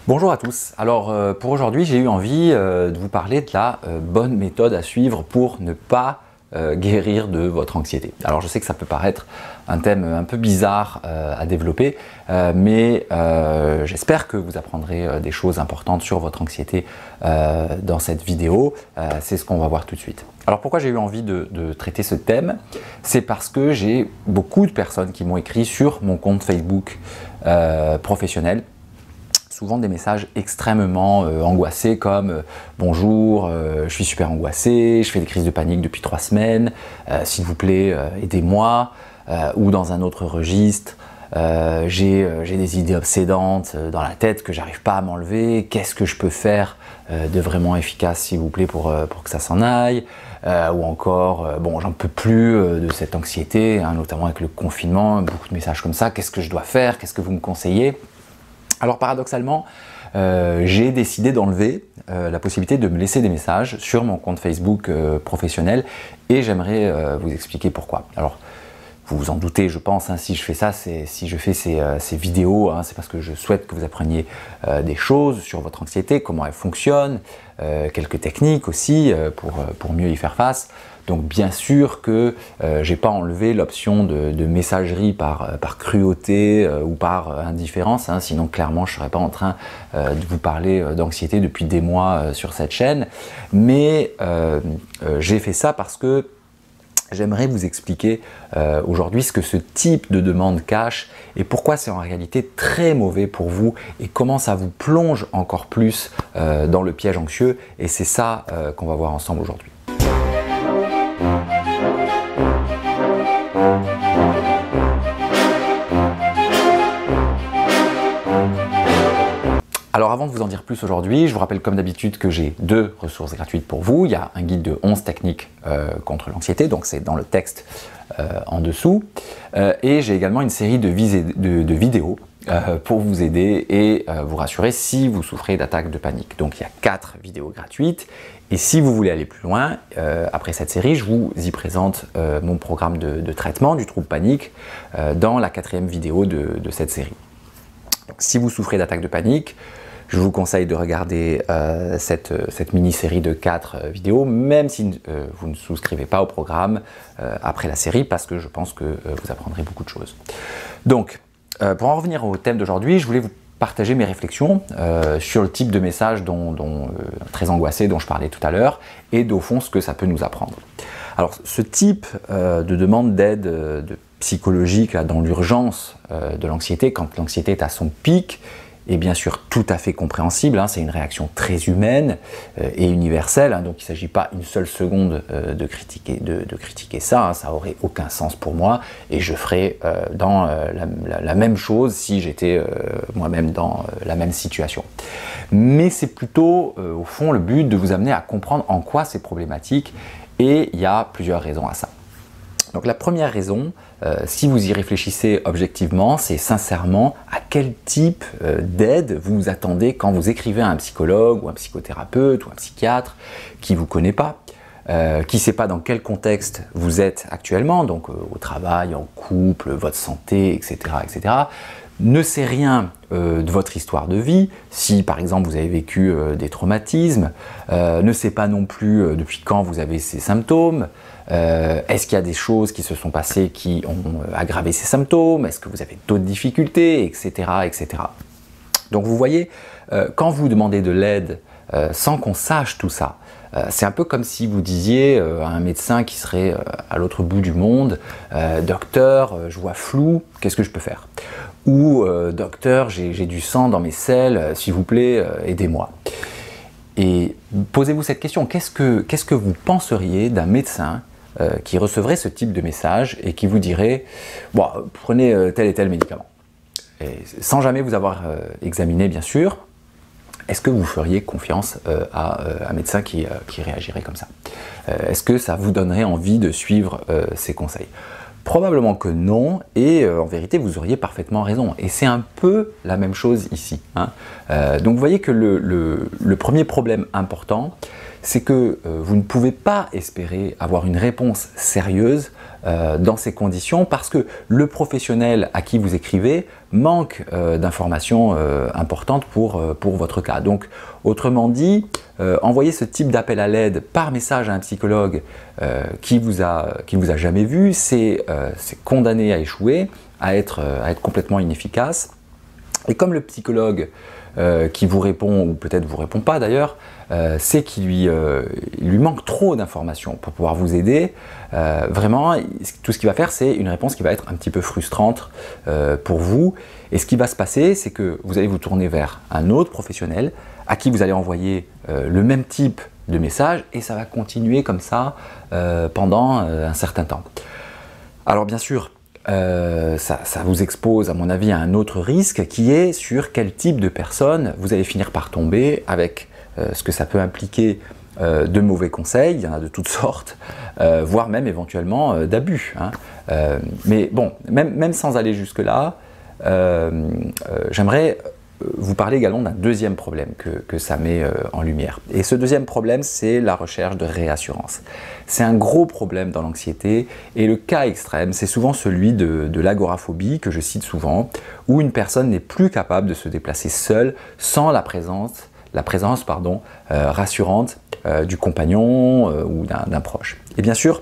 Bonjour à tous. Alors pour aujourd'hui, j'ai eu envie de vous parler de la bonne méthode à suivre pour ne pas guérir de votre anxiété. Alors je sais que ça peut paraître un thème un peu bizarre à développer, mais j'espère que vous apprendrez des choses importantes sur votre anxiété dans cette vidéo. C'est ce qu'on va voir tout de suite. Alors pourquoi j'ai eu envie de traiter ce thème? C'est parce que j'ai beaucoup de personnes qui m'ont écrit sur mon compte Facebook professionnel. Souvent des messages extrêmement angoissés comme bonjour, je suis super angoissé, je fais des crises de panique depuis 3 semaines, s'il vous plaît aidez-moi, ou dans un autre registre, j'ai des idées obsédantes dans la tête que j'arrive pas à m'enlever, qu'est-ce que je peux faire de vraiment efficace s'il vous plaît pour que ça s'en aille, ou encore bon j'en peux plus de cette anxiété, hein, notamment avec le confinement, beaucoup de messages comme ça, qu'est-ce que je dois faire, qu'est-ce que vous me conseillez? Alors paradoxalement, j'ai décidé d'enlever la possibilité de me laisser des messages sur mon compte Facebook professionnel et j'aimerais vous expliquer pourquoi. Alors, vous vous en doutez, je pense, hein, si je fais ça, si je fais ces vidéos, hein, c'est parce que je souhaite que vous appreniez des choses sur votre anxiété, comment elle fonctionne, quelques techniques aussi pour mieux y faire face. Donc bien sûr que j'ai pas enlevé l'option de messagerie par cruauté ou par indifférence, hein, sinon clairement je serais pas en train de vous parler d'anxiété depuis des mois sur cette chaîne. Mais j'ai fait ça parce que j'aimerais vous expliquer aujourd'hui ce que ce type de demande cache et pourquoi c'est en réalité très mauvais pour vous et comment ça vous plonge encore plus dans le piège anxieux, et c'est ça qu'on va voir ensemble aujourd'hui. Alors avant de vous en dire plus aujourd'hui, je vous rappelle comme d'habitude que j'ai 2 ressources gratuites pour vous. Il y a un guide de 11 techniques contre l'anxiété, donc c'est dans le texte en dessous. Et j'ai également une série de vidéos pour vous aider et vous rassurer si vous souffrez d'attaques de panique. Donc il y a 4 vidéos gratuites. Et si vous voulez aller plus loin, après cette série, je vous y présente mon programme de traitement du trouble panique dans la 4e vidéo de cette série. Donc, si vous souffrez d'attaques de panique, je vous conseille de regarder cette mini-série de 4 vidéos, même si vous ne souscrivez pas au programme après la série, parce que je pense que vous apprendrez beaucoup de choses. Donc, pour en revenir au thème d'aujourd'hui, je voulais vous partager mes réflexions sur le type de message très angoissé dont je parlais tout à l'heure, et au fond ce que ça peut nous apprendre. Alors, ce type de demande d'aide psychologique là, dans l'urgence de l'anxiété, quand l'anxiété est à son pic, est bien sûr tout à fait compréhensible, hein, c'est une réaction très humaine et universelle, hein, donc il ne s'agit pas une seule seconde de critiquer ça, hein, ça aurait aucun sens pour moi, et je ferais dans la même chose si j'étais moi-même dans la même situation. Mais c'est plutôt au fond le but de vous amener à comprendre en quoi c'est problématique, et il y a plusieurs raisons à ça. Donc la première raison, si vous y réfléchissez objectivement, c'est sincèrement à quel type d'aide vous vous attendez quand vous écrivez à un psychologue ou un psychothérapeute ou un psychiatre qui ne vous connaît pas, qui ne sait pas dans quel contexte vous êtes actuellement, donc au travail, en couple, votre santé, etc., etc., ne sait rien de votre histoire de vie, si par exemple vous avez vécu des traumatismes, ne sait pas non plus depuis quand vous avez ces symptômes, est-ce qu'il y a des choses qui se sont passées qui ont aggravé ces symptômes, est-ce que vous avez d'autres difficultés, etc., etc. Donc vous voyez, quand vous demandez de l'aide sans qu'on sache tout ça, c'est un peu comme si vous disiez à un médecin qui serait à l'autre bout du monde, docteur, je vois flou, qu'est-ce que je peux faire? Ou docteur, j'ai du sang dans mes selles, s'il vous plaît, aidez-moi. Et posez-vous cette question, qu'est-ce que vous penseriez d'un médecin qui recevrait ce type de message et qui vous dirait bon, prenez tel et tel médicament, et sans jamais vous avoir examiné bien sûr? Est-ce que vous feriez confiance à un médecin qui réagirait comme ça? Est-ce que ça vous donnerait envie de suivre ses conseils? Probablement que non, et en vérité vous auriez parfaitement raison. Et c'est un peu la même chose ici, hein. Donc vous voyez que le premier problème important, c'est que vous ne pouvez pas espérer avoir une réponse sérieuse dans ces conditions parce que le professionnel à qui vous écrivez manque d'informations importantes pour votre cas. Donc, autrement dit, envoyer ce type d'appel à l'aide par message à un psychologue qui vous a jamais vu, c'est condamné à échouer, à être complètement inefficace. Et comme le psychologue qui vous répond, ou peut-être vous répond pas d'ailleurs, c'est qu'il lui manque trop d'informations pour pouvoir vous aider. Vraiment, tout ce qu'il va faire, c'est une réponse qui va être un petit peu frustrante pour vous. Et ce qui va se passer, c'est que vous allez vous tourner vers un autre professionnel à qui vous allez envoyer le même type de message et ça va continuer comme ça pendant un certain temps. Alors bien sûr, ça vous expose, à mon avis, à un autre risque qui est sur quel type de personne vous allez finir par tomber avec ce que ça peut impliquer de mauvais conseils, il y en a de toutes sortes, voire même éventuellement d'abus. Hein. Mais bon, même sans aller jusque-là, j'aimerais vous parler également d'un deuxième problème que ça met en lumière. Et ce deuxième problème, c'est la recherche de réassurance. C'est un gros problème dans l'anxiété et le cas extrême, c'est souvent celui de l'agoraphobie que je cite souvent, où une personne n'est plus capable de se déplacer seule sans la présence rassurante du compagnon ou d'un proche. Et bien sûr,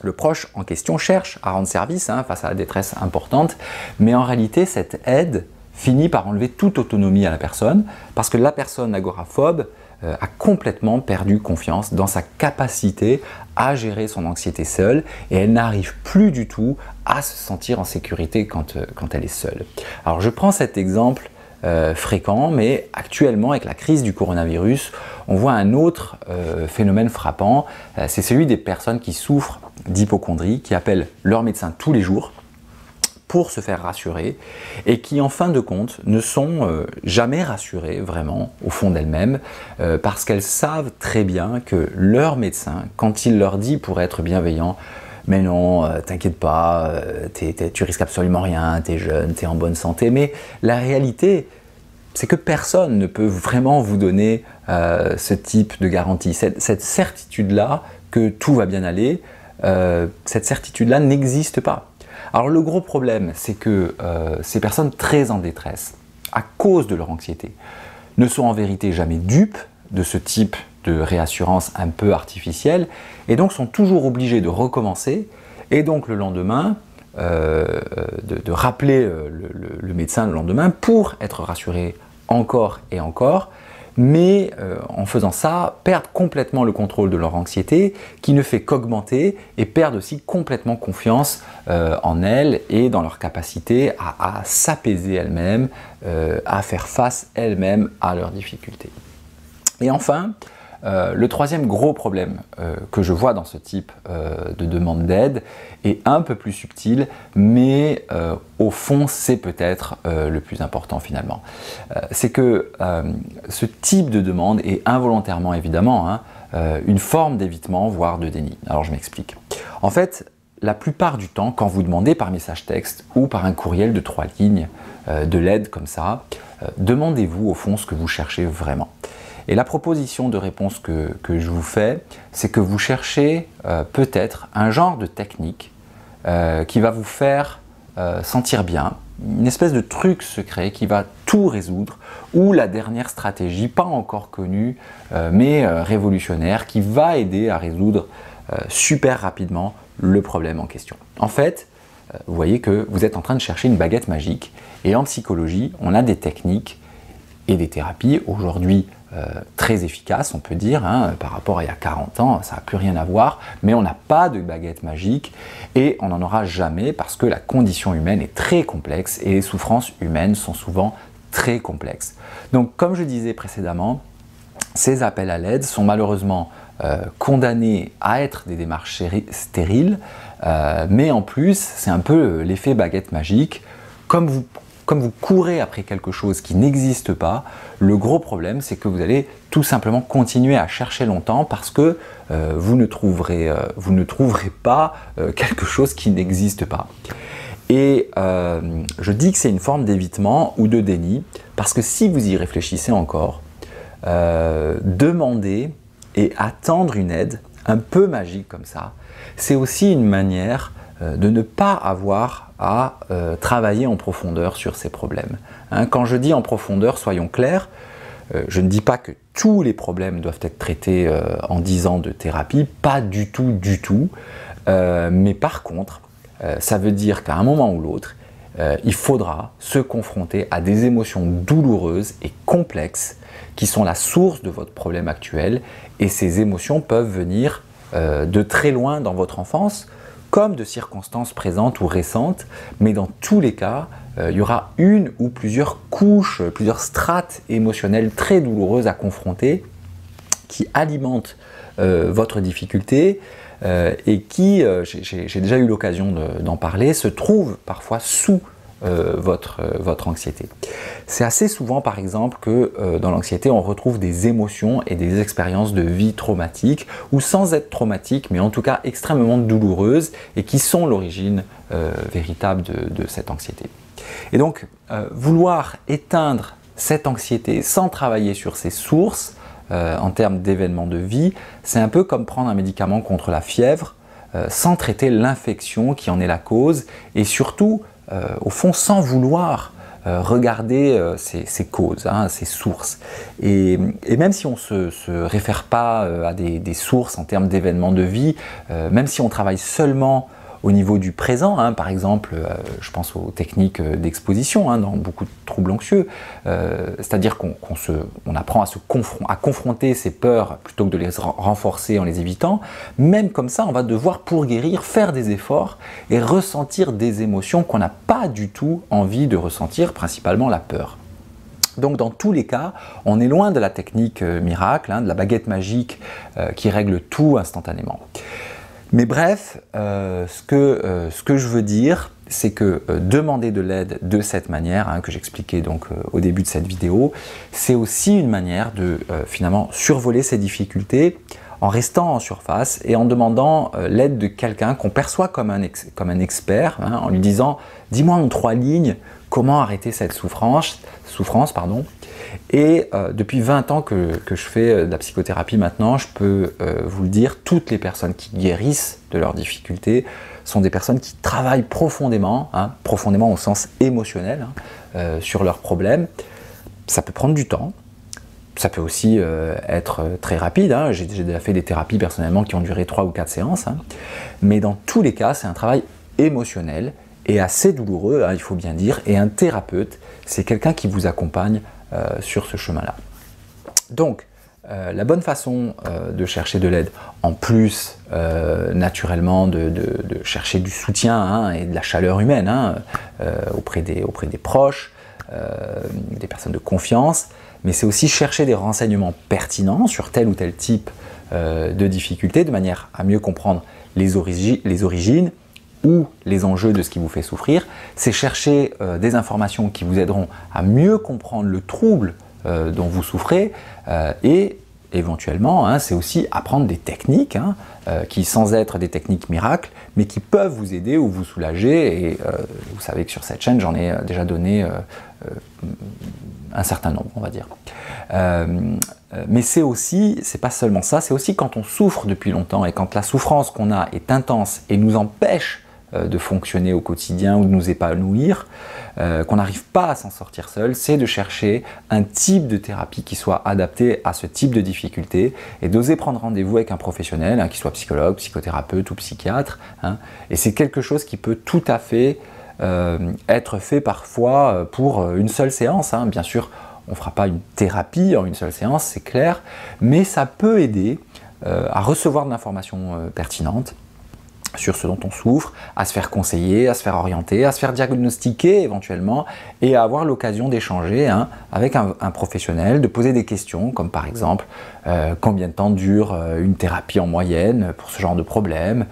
le proche en question cherche à rendre service face à la détresse importante, mais en réalité, cette aide finit par enlever toute autonomie à la personne parce que la personne agoraphobe a complètement perdu confiance dans sa capacité à gérer son anxiété seule et elle n'arrive plus du tout à se sentir en sécurité quand elle est seule. Alors je prends cet exemple fréquent, mais actuellement avec la crise du coronavirus, on voit un autre phénomène frappant, c'est celui des personnes qui souffrent d'hypocondrie, qui appellent leur médecin tous les jours pour se faire rassurer et qui en fin de compte ne sont jamais rassurées vraiment au fond d'elles-mêmes parce qu'elles savent très bien que leur médecin, quand il leur dit pour être bienveillant, mais non, t'inquiète pas, tu risques absolument rien, t'es jeune, t'es en bonne santé, mais la réalité c'est que personne ne peut vraiment vous donner ce type de garantie, cette certitude-là que tout va bien aller, cette certitude-là n'existe pas. Alors le gros problème, c'est que ces personnes très en détresse, à cause de leur anxiété, ne sont en vérité jamais dupes de ce type de réassurance un peu artificielle et donc sont toujours obligées de recommencer et donc le lendemain, de rappeler le médecin le lendemain pour être rassurées encore et encore, mais en faisant ça, perdent complètement le contrôle de leur anxiété qui ne fait qu'augmenter et perdent aussi complètement confiance en elles et dans leur capacité à s'apaiser elles-mêmes, à faire face elles-mêmes à leurs difficultés. Et enfin, le troisième gros problème que je vois dans ce type de demande d'aide est un peu plus subtil, mais au fond c'est peut-être le plus important finalement. C'est que ce type de demande est involontairement évidemment une forme d'évitement, voire de déni. Alors je m'explique. En fait, la plupart du temps, quand vous demandez par message texte ou par un courriel de 3 lignes de l'aide comme ça, demandez-vous au fond ce que vous cherchez vraiment. Et la proposition de réponse que je vous fais, c'est que vous cherchez peut-être un genre de technique qui va vous faire sentir bien, une espèce de truc secret qui va tout résoudre, ou la dernière stratégie, pas encore connue, mais révolutionnaire, qui va aider à résoudre super rapidement le problème en question. En fait, vous voyez que vous êtes en train de chercher une baguette magique, et en psychologie, on a des techniques et des thérapies aujourd'hui très efficaces, on peut dire, par rapport à il y a 40 ans, ça n'a plus rien à voir, mais on n'a pas de baguette magique et on n'en aura jamais parce que la condition humaine est très complexe et les souffrances humaines sont souvent très complexes. Donc comme je disais précédemment, ces appels à l'aide sont malheureusement condamnés à être des démarches stériles, mais en plus c'est un peu l'effet baguette magique. Comme vous courez après quelque chose qui n'existe pas, le gros problème c'est que vous allez tout simplement continuer à chercher longtemps parce que vous ne trouverez pas quelque chose qui n'existe pas. Et je dis que c'est une forme d'évitement ou de déni parce que si vous y réfléchissez encore, demandez Et attendre une aide un peu magique comme ça, c'est aussi une manière de ne pas avoir à travailler en profondeur sur ces problèmes. Hein, quand je dis en profondeur, soyons clairs, je ne dis pas que tous les problèmes doivent être traités en 10 ans de thérapie, pas du tout, mais par contre, ça veut dire qu'à un moment ou l'autre, il faudra se confronter à des émotions douloureuses et complexes qui sont la source de votre problème actuel, et ces émotions peuvent venir de très loin dans votre enfance, comme de circonstances présentes ou récentes, mais dans tous les cas, il y aura une ou plusieurs couches, plusieurs strates émotionnelles très douloureuses à confronter, qui alimentent votre difficulté et qui, j'ai déjà eu l'occasion d'en parler, se trouvent parfois sous votre anxiété. C'est assez souvent par exemple que dans l'anxiété on retrouve des émotions et des expériences de vie traumatiques ou sans être traumatiques mais en tout cas extrêmement douloureuses et qui sont l'origine véritable de cette anxiété. Et donc vouloir éteindre cette anxiété sans travailler sur ses sources en termes d'événements de vie, c'est un peu comme prendre un médicament contre la fièvre sans traiter l'infection qui en est la cause et surtout au fond sans vouloir regarder ces causes, hein, ces sources. Et même si on ne se réfère pas à des sources en termes d'événements de vie, même si on travaille seulement au niveau du présent, hein, par exemple, je pense aux techniques d'exposition hein, dans beaucoup de troubles anxieux, c'est-à-dire qu'on apprend à confronter ses peurs plutôt que de les renforcer en les évitant. Même comme ça, on va devoir, pour guérir, faire des efforts et ressentir des émotions qu'on n'a pas du tout envie de ressentir, principalement la peur. Donc dans tous les cas, on est loin de la technique miracle, hein, de la baguette magique qui règle tout instantanément. Mais bref, ce que je veux dire, c'est que demander de l'aide de cette manière, hein, que j'expliquais donc au début de cette vidéo, c'est aussi une manière de finalement survoler ces difficultés en restant en surface et en demandant l'aide de quelqu'un qu'on perçoit comme un expert, hein, en lui disant « dis-moi en 3 lignes comment arrêter cette souffrance ». Et depuis 20 ans que je fais de la psychothérapie maintenant, je peux vous le dire, toutes les personnes qui guérissent de leurs difficultés sont des personnes qui travaillent profondément, hein, profondément au sens émotionnel, hein, sur leurs problèmes. Ça peut prendre du temps, ça peut aussi être très rapide, hein. J'ai déjà fait des thérapies personnellement qui ont duré 3 ou 4 séances, hein. Mais dans tous les cas, c'est un travail émotionnel et assez douloureux, hein, il faut bien dire, et un thérapeute, c'est quelqu'un qui vous accompagne sur ce chemin-là. Donc, la bonne façon de chercher de l'aide, en plus naturellement de chercher du soutien hein, et de la chaleur humaine hein, auprès des proches, des personnes de confiance, mais c'est aussi chercher des renseignements pertinents sur tel ou tel type de difficulté, de manière à mieux comprendre les origines ou les enjeux de ce qui vous fait souffrir. C'est chercher des informations qui vous aideront à mieux comprendre le trouble dont vous souffrez et éventuellement, hein, c'est aussi apprendre des techniques hein, qui, sans être des techniques miracles, mais qui peuvent vous aider ou vous soulager. Et vous savez que sur cette chaîne, j'en ai déjà donné un certain nombre, on va dire. Mais c'est aussi, c'est pas seulement ça, c'est aussi quand on souffre depuis longtemps et quand la souffrance qu'on a est intense et nous empêche de fonctionner au quotidien ou de nous épanouir, qu'on n'arrive pas à s'en sortir seul, c'est de chercher un type de thérapie qui soit adapté à ce type de difficulté et d'oser prendre rendez-vous avec un professionnel, hein, qui soit psychologue, psychothérapeute ou psychiatre. Hein, et c'est quelque chose qui peut tout à fait être fait parfois pour une seule séance. Hein. Bien sûr, on ne fera pas une thérapie en une seule séance, c'est clair, mais ça peut aider à recevoir de l'information pertinente sur ce dont on souffre, à se faire conseiller, à se faire orienter, à se faire diagnostiquer éventuellement et à avoir l'occasion d'échanger hein, avec un professionnel, de poser des questions comme par exemple combien de temps dure une thérapie en moyenne pour ce genre de problème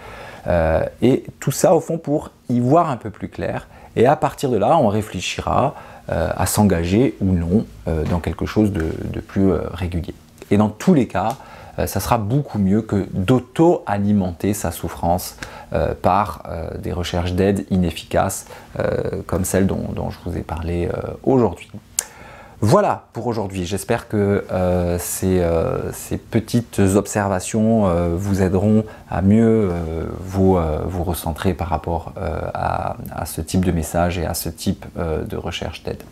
et tout ça au fond pour y voir un peu plus clair et à partir de là on réfléchira à s'engager ou non dans quelque chose de plus régulier. Et dans tous les cas, ça sera beaucoup mieux que d'auto-alimenter sa souffrance par des recherches d'aide inefficaces comme celle dont je vous ai parlé aujourd'hui. Voilà pour aujourd'hui. J'espère que ces petites observations vous aideront à mieux vous recentrer par rapport à ce type de message et à ce type de recherche d'aide.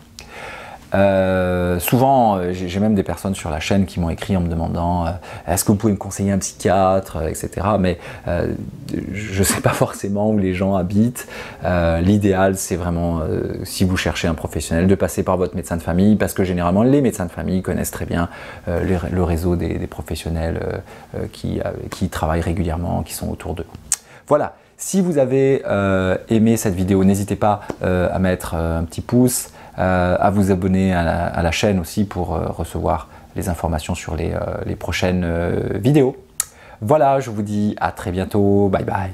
Souvent, j'ai même des personnes sur la chaîne qui m'ont écrit en me demandant est-ce que vous pouvez me conseiller un psychiatre, etc. Mais je ne sais pas forcément où les gens habitent. L'idéal, c'est vraiment, si vous cherchez un professionnel, de passer par votre médecin de famille, parce que généralement, les médecins de famille connaissent très bien le réseau des professionnels qui travaillent régulièrement, qui sont autour d'eux. Voilà. Si vous avez aimé cette vidéo, n'hésitez pas à mettre un petit pouce, à vous abonner à la chaîne aussi pour recevoir les informations sur les prochaines vidéos. Voilà, je vous dis à très bientôt, bye bye.